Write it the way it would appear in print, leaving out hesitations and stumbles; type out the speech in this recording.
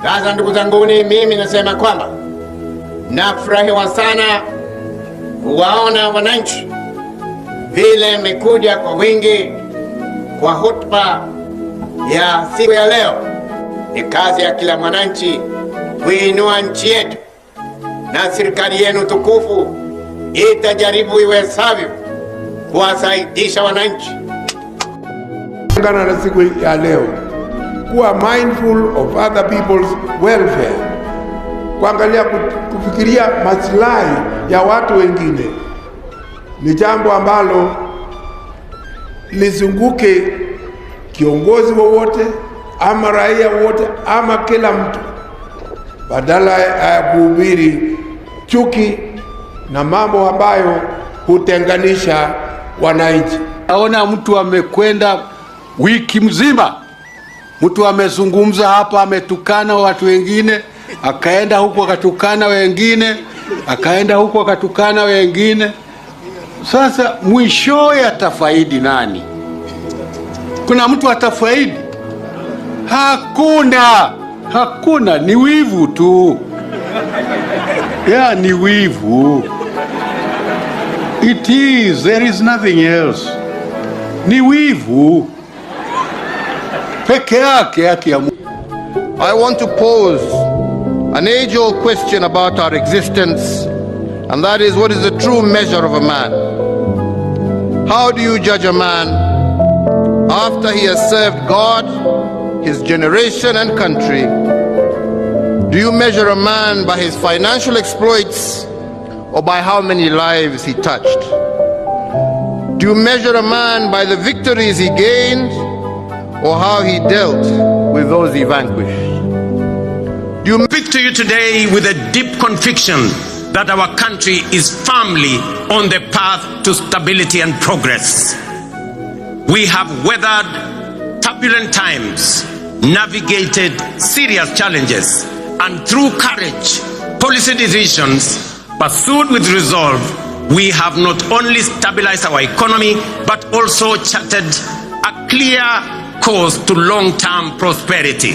Sasa ndugu zanguni, mimi nasema kwamba nafurahiwa sana kuwaona wananchi vile mmekuja kwa wingi kwa hotuba ya siku ya leo. Ni kazi ya kila mwananchi kuinua nchi yetu, na serikali yenu tukufu itajaribu iwezavyo kuwasaidisha wananchi. Kulingana na siku ya leo, kuwa mindful of other people's welfare, kuangalia kufikiria maslahi ya watu wengine, ni jambo ambalo lizunguke kiongozi wowote ama raia wote ama kila mtu, badala ya kuhubiri chuki na mambo ambayo hutenganisha wananchi. Naona mtu amekwenda wiki mzima, mtu amezungumza hapa, ametukana watu wengine, akaenda huko akatukana wengine, akaenda huko akatukana wengine. Sasa mwishowe atafaidi nani? Kuna mtu atafaidi? Hakuna, ni wivu tu. Ni wivu. There is nothing else. Ni wivu peke yake ya Mungu. I want to pose an age-old question about our existence, and that is, what is the true measure of a man? How do you judge a man after he has served God, his generation and country? Do you measure a man by his financial exploits or by how many lives he touched? Do you measure a man by the victories he gained or how he dealt with those he vanquished? Do you speak to you today with a deep conviction that our country is firmly on the path to stability and progress? We have weathered turbulent times, navigated serious challenges, and through courage, policy decisions pursued with resolve, we have not only stabilized our economy, but also charted a clear course to long-term prosperity.